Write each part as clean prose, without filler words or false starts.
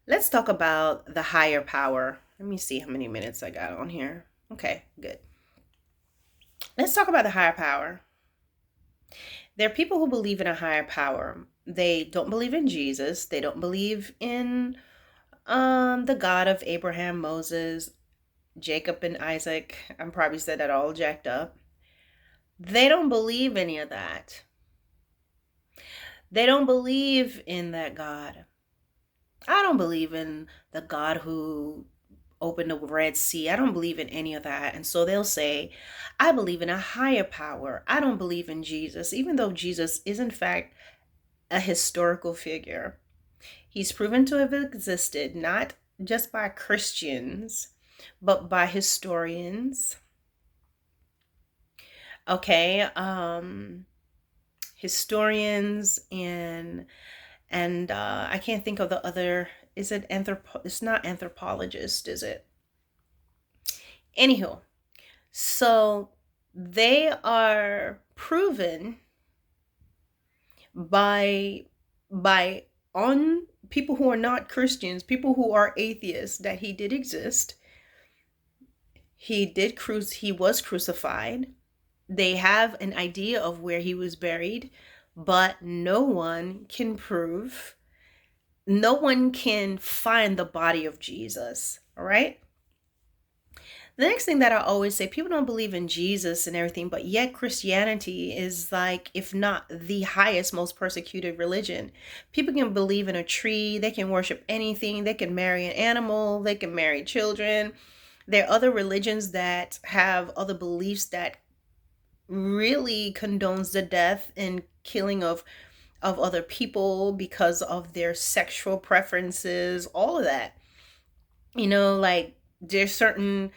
Let's talk about the higher power. Let me see how many minutes I got on here. Okay, good. Let's talk about the higher power. There are people who believe in a higher power. They don't believe in Jesus. They don't believe in the God of Abraham, Moses, Jacob, and Isaac. I'm probably said that all jacked up. They don't believe any of that. They don't believe in that God. I don't believe in the God who opened the Red Sea. I don't believe in any of that. And so they'll say, I believe in a higher power. I don't believe in Jesus, even though Jesus is, in fact, a historical figure. He's proven to have existed not just by Christians, but by historians. Okay, historians and I can't think of the other. Is it It's not anthropologist, is it? Anywho, so they are proven by by on people who are not Christians, people who are atheists, that he did exist. He was crucified. They have an idea of where he was buried, but no one can find the body of Jesus. All right? The next thing that I always say, people don't believe in Jesus and everything, but yet Christianity is like, if not the highest, most persecuted religion. People can believe in a tree, they can worship anything, they can marry an animal, they can marry children. There are other religions that have other beliefs that really condones the death and killing of other people because of their sexual preferences, all of that. Like there's certain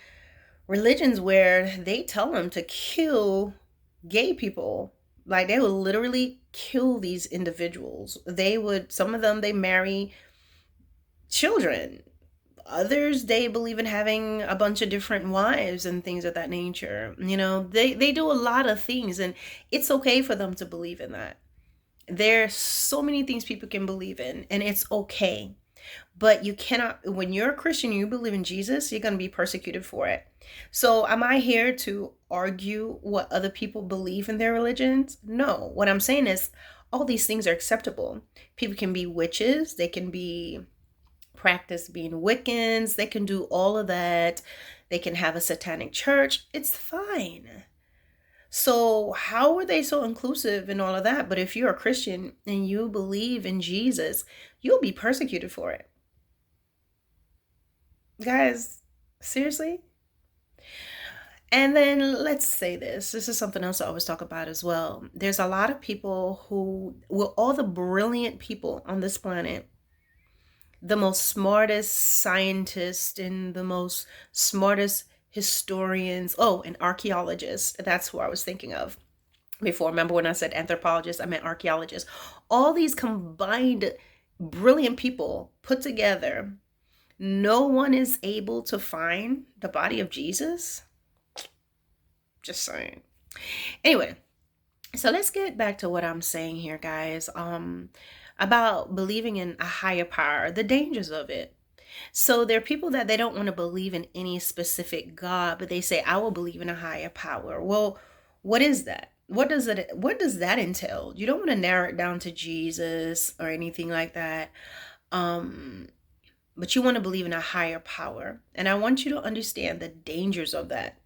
religions where they tell them to kill gay people. Like they would literally kill these individuals. Some of them, they marry children. Others, they believe in having a bunch of different wives and things of that nature. They do a lot of things, and it's okay for them to believe in that. There's so many things people can believe in, and it's okay. But you cannot, when you're a Christian and you believe in Jesus, you're going to be persecuted for it. So, am I here to argue what other people believe in their religions? No. What I'm saying is, all these things are acceptable. People can be witches, they can be practice being Wiccans, they can do all of that. They can have a Satanic Church. It's fine. So, how are they so inclusive in all of that? But if you're a Christian and you believe in Jesus, you'll be persecuted for it. Guys, seriously? And then let's say this. This is something else I always talk about as well. There's a lot of people who, well, all the brilliant people on this planet, the most smartest scientists and the most smartest historians, oh, and archaeologists. That's who I was thinking of before. Remember when I said anthropologists, I meant archaeologists. All these combined brilliant people put together, no one is able to find the body of Jesus. Just saying. Anyway, so let's get back to what I'm saying here, guys. About believing in a higher power, the dangers of it. So there are people that they don't want to believe in any specific God, but they say, I will believe in a higher power. Well, what is that? What does that entail? You don't want to narrow it down to Jesus or anything like that. Um, but you want to believe in a higher power. And I want you to understand the dangers of that.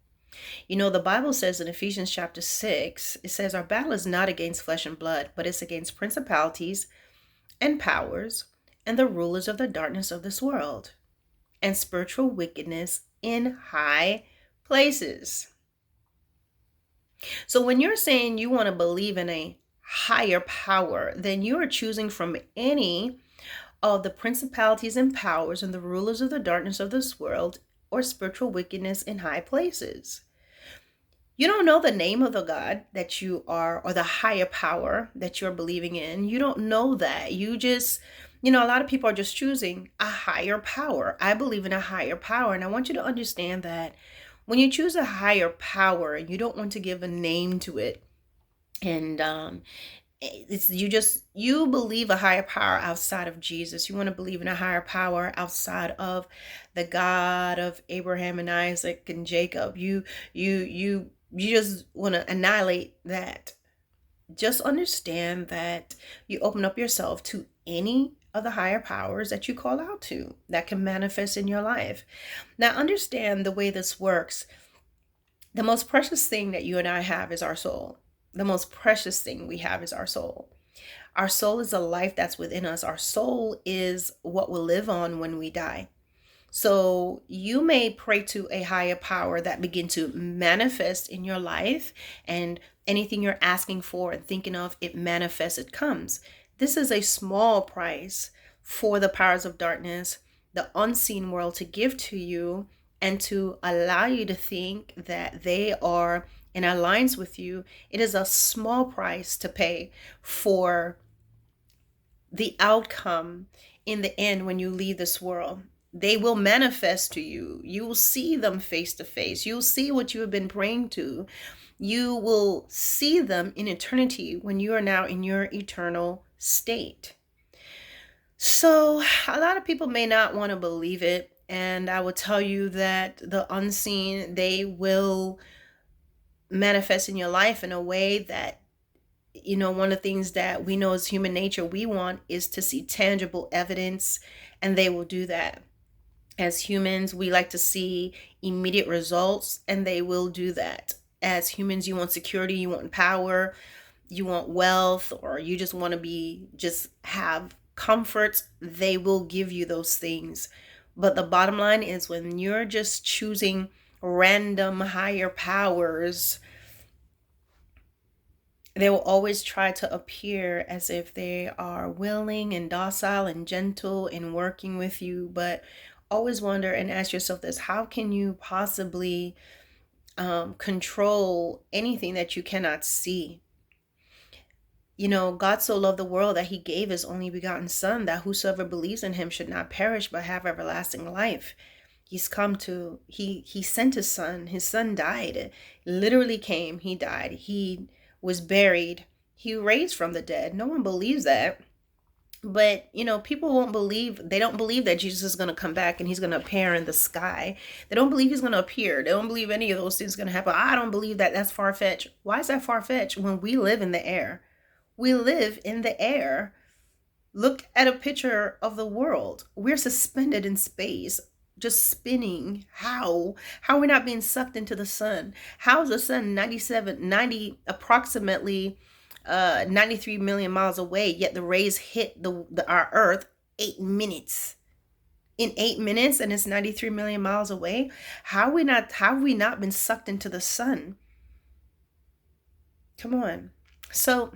The Bible says in Ephesians chapter 6, it says, our battle is not against flesh and blood, but it's against principalities and powers and the rulers of the darkness of this world and spiritual wickedness in high places. So when you're saying you want to believe in a higher power, then you are choosing from any of the principalities and powers and the rulers of the darkness of this world or spiritual wickedness in high places. You don't know the name of the God that you are, or the higher power that you're believing in. You don't know that. You just, a lot of people are just choosing a higher power. I believe in a higher power. And I want you to understand that when you choose a higher power, you don't want to give a name to it. And You believe a higher power outside of Jesus. You want to believe in a higher power outside of the God of Abraham and Isaac and Jacob. You just want to annihilate that. Just understand that you open up yourself to any of the higher powers that you call out to that can manifest in your life. Now understand the way this works. The most precious thing that you and I have is our soul. The most precious thing we have is our soul. Our soul is the life that's within us. Our soul is what will live on when we die. So you may pray to a higher power that begin to manifest in your life, and anything you're asking for and thinking of, it manifests, it comes. This is a small price for the powers of darkness, the unseen world, to give to you and to allow you to think that they are in alliance with you. It is a small price to pay for the outcome in the end when you leave this world. They will manifest to you. You will see them face to face. You'll see what you have been praying to. You will see them in eternity when you are now in your eternal state. So a lot of people may not want to believe it. And I will tell you that the unseen, they will manifest in your life in a way that, one of the things that we know as human nature, we want is to see tangible evidence, and they will do that. As humans, we like to see immediate results, and they will do that. As humans, you want security, you want power, you want wealth, or you just want to just have comforts. They will give you those things. But the bottom line is, when you're just choosing random higher powers, they will always try to appear as if they are willing and docile and gentle in working with you. But always wonder and ask yourself this: how can you possibly control anything that you cannot see? God so loved the world that he gave his only begotten son, that whosoever believes in him should not perish but have everlasting life. He sent his son. His son died. Literally came. He died. He was buried. He raised from the dead. No one believes that. But, people won't believe. They don't believe that Jesus is going to come back and he's going to appear in the sky. They don't believe he's going to appear. They don't believe any of those things are going to happen. I don't believe that. That's far-fetched. Why is that far-fetched when we live in the air? We live in the air. Look at a picture of the world. We're suspended in space, just spinning. How are we not being sucked into the sun? How is the sun approximately 93 million miles away, yet the rays hit our earth 8 minutes? In 8 minutes, and it's 93 million miles away. How have we not been sucked into the sun? Come on. So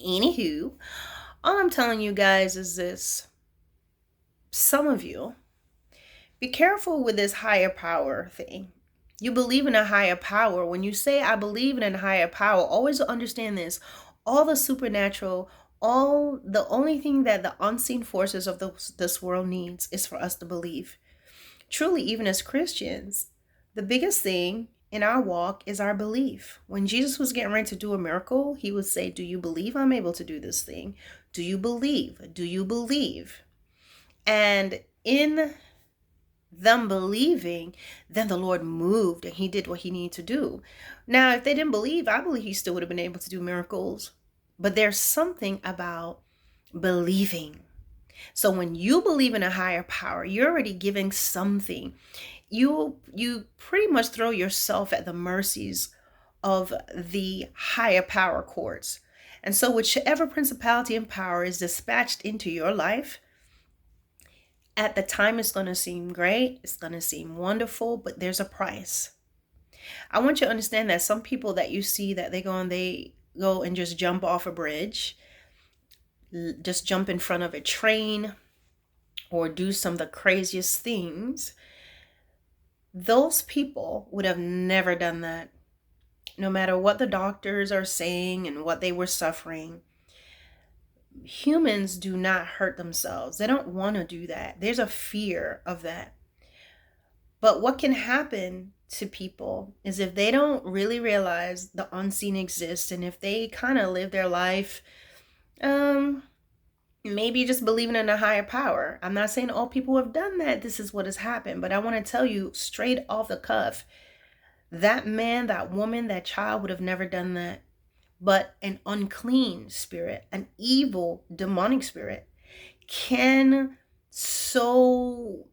anywho, all I'm telling you guys is this: some of you, be careful with this higher power thing. You believe in a higher power. When you say, I believe in a higher power, always understand this: all the supernatural, the only thing that the unseen forces of this world needs is for us to believe. Truly, even as Christians, the biggest thing in our walk is our belief. When Jesus was getting ready to do a miracle, he would say, do you believe I'm able to do this thing? Do you believe? Do you believe? And in them believing, then the Lord moved and he did what he needed to do. Now, if they didn't believe, I believe he still would have been able to do miracles. But there's something about believing. So when you believe in a higher power, you're already giving something. You pretty much throw yourself at the mercies of the higher power courts. And so whichever principality and power is dispatched into your life, at the time it's going to seem great, it's going to seem wonderful, but there's a price. I want you to understand that some people that you see that they go and just jump off a bridge, just jump in front of a train, or do some of the craziest things. Those people would have never done that. No matter what the doctors are saying and what they were suffering, humans do not hurt themselves. They don't want to do that. There's a fear of that. But what can happen to people is if they don't really realize the unseen exists, and if they kind of live their life, um, maybe just believing in a higher power. I'm not saying all people who have done that, this is what has happened, but I want to tell you straight off the cuff, that man, that woman, that child would have never done that. But an unclean spirit, an evil demonic spirit, can so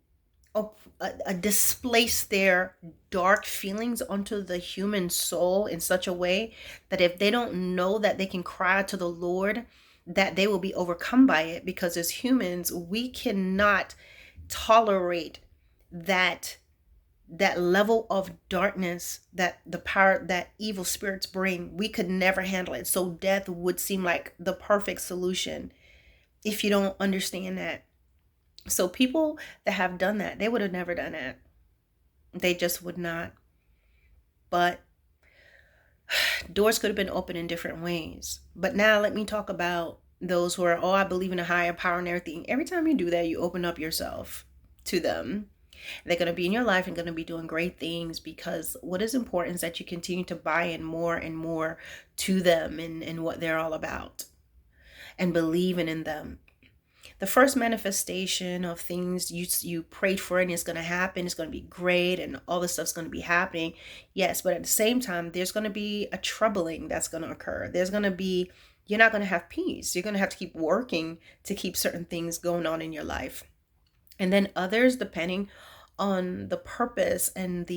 displace their dark feelings onto the human soul in such a way that if they don't know that they can cry to the Lord, that they will be overcome by it. Because as humans, we cannot tolerate that level of darkness that the power that evil spirits bring. We could never handle it. So death would seem like the perfect solution if you don't understand that. So people that have done that, they would have never done that. They just would not. But doors could have been opened in different ways. But now let me talk about those who are, oh, I believe in a higher power and everything. Every time you do that, you open up yourself to them. They're going to be in your life and going to be doing great things, because what is important is that you continue to buy in more and more to them and what they're all about, and believing in them. The first manifestation of things you prayed for and it's going to happen, it's going to be great, and all this stuff's going to be happening. Yes, but at the same time, there's going to be a troubling that's going to occur. There's going to be, you're not going to have peace. You're going to have to keep working to keep certain things going on in your life. And then others, depending on the purpose and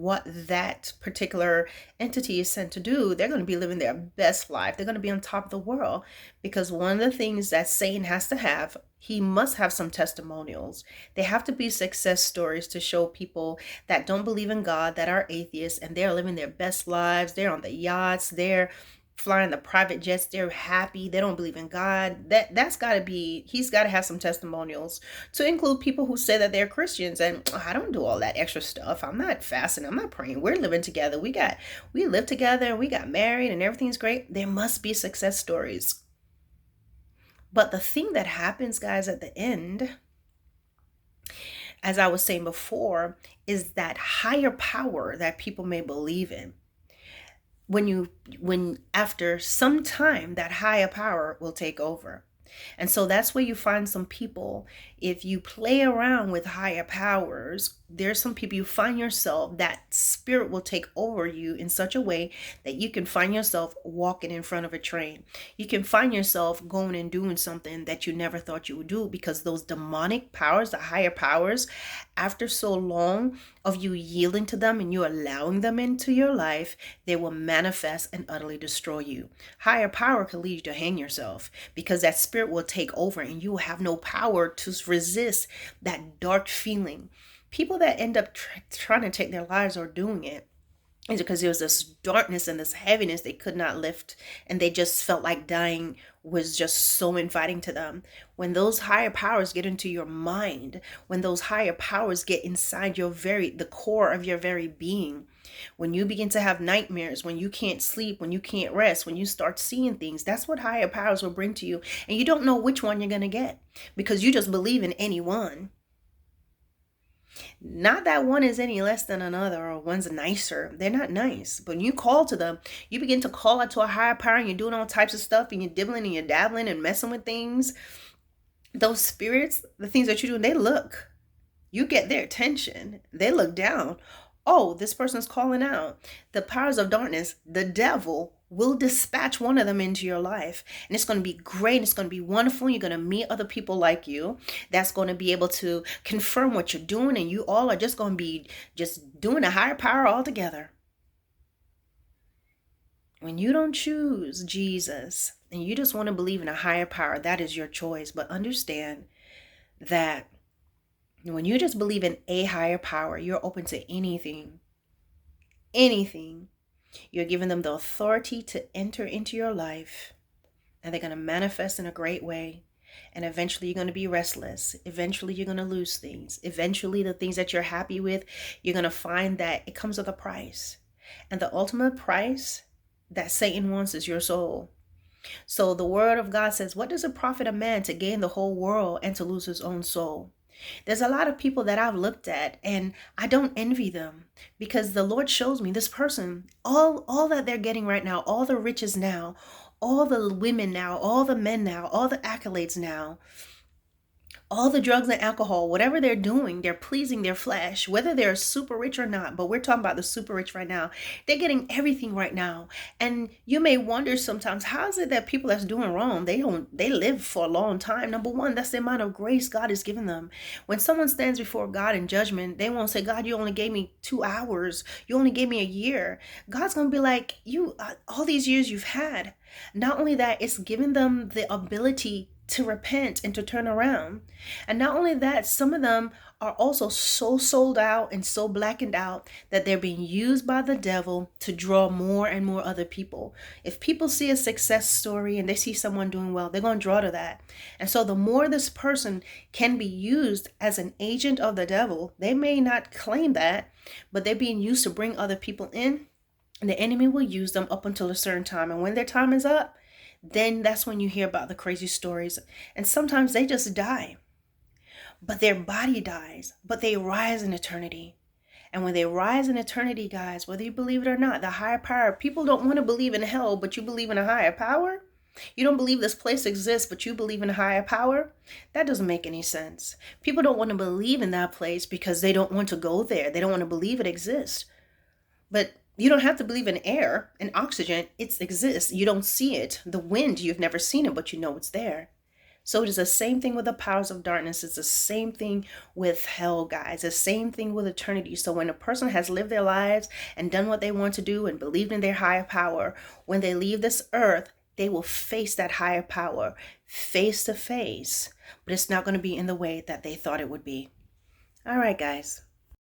what that particular entity is sent to do, they're going to be living their best life. They're going to be on top of the world, because one of the things that Satan has to have, he must have some testimonials. They have to be success stories to show people that don't believe in God, that are atheists, and they're living their best lives. They're on the yachts, they're flying the private jets, they're happy, they don't believe in God. That's got to be, he's got to have some testimonials, to include people who say that they're Christians and, oh, I don't do all that extra stuff, I'm not fasting, I'm not praying, we're living together, we live together and we got married and everything's great. There must be success stories. But the thing that happens, guys, at the end, as I was saying before, is that higher power that people may believe in. When after some time, that higher power will take over. And so that's where you find some people, if you play around with higher powers, there's some people you find yourself, that spirit will take over you in such a way that you can find yourself walking in front of a train. You can find yourself going and doing something that you never thought you would do, because those demonic powers, the higher powers, after so long of you yielding to them and you allowing them into your life, they will manifest and utterly destroy you. Higher power can lead you to hang yourself, because that spirit will take over and you will have no power to resist that dark feeling. People that end up trying to take their lives or doing it is because there was this darkness and this heaviness they could not lift, and they just felt like dying was just so inviting to them. When those higher powers get into your mind, when those higher powers get inside the core of your very being, when you begin to have nightmares, when you can't sleep, when you can't rest, when you start seeing things, that's what higher powers will bring to you. And you don't know which one you're going to get, because you just believe in any one. Not that one is any less than another, or one's nicer. They're not nice. But when you call to them, you begin to call out to a higher power, and you're doing all types of stuff, and you're dibbling and you're dabbling and messing with things. Those spirits, the things that you do, they look. You get their attention. They look down. Oh, this person's calling out. The powers of darkness, the devil, will dispatch one of them into your life. And it's going to be great. It's going to be wonderful. You're going to meet other people like you that's going to be able to confirm what you're doing. And you all are just going to be just doing a higher power altogether. When you don't choose Jesus and you just want to believe in a higher power, that is your choice. But understand that when you just believe in a higher power, you're open to anything. Anything. You're giving them the authority to enter into your life, and they're going to manifest in a great way. And eventually you're going to be restless. Eventually you're going to lose things. Eventually the things that you're happy with, you're going to find that it comes with a price. And the ultimate price that Satan wants is your soul. So the word of God says, what does it profit a man to gain the whole world and to lose his own soul? There's a lot of people that I've looked at and I don't envy them, because the Lord shows me this person, all that they're getting right now, all the riches now, all the women now, all the men now, all the accolades now, all the drugs and alcohol, whatever they're doing, they're pleasing their flesh, whether they're super rich or not. But we're talking about the super rich right now. They're getting everything right now. And you may wonder sometimes, how is it that people that's doing wrong, they live for a long time? Number one, that's the amount of grace God has given them. When someone stands before God in judgment, they won't say, God, you only gave me 2 hours. You only gave me a year. God's going to be like, all these years you've had. Not only that, it's given them the ability to repent and to turn around. And not only that, some of them are also so sold out and so blackened out that they're being used by the devil to draw more and more other people. If people see a success story and they see someone doing well, they're going to draw to that. And so the more this person can be used as an agent of the devil, they may not claim that, but they're being used to bring other people in, and the enemy will use them up until a certain time. And when their time is up, then that's when you hear about the crazy stories. And sometimes they just die, but their body dies, but they rise in eternity. And when they rise in eternity, guys, whether you believe it or not, the higher power, people don't want to believe in hell, but you believe in a higher power. You don't believe this place exists, but you believe in a higher power. That doesn't make any sense. People don't want to believe in that place because they don't want to go there. They don't want to believe it exists. But you don't have to believe in air and oxygen. It exists. You don't see it. The wind, you've never seen it, but you know it's there. So it is the same thing with the powers of darkness. It's the same thing with hell, guys. The same thing with eternity. So when a person has lived their lives and done what they want to do and believed in their higher power, when they leave this earth, they will face that higher power face to face. But it's not going to be in the way that they thought it would be. All right, guys.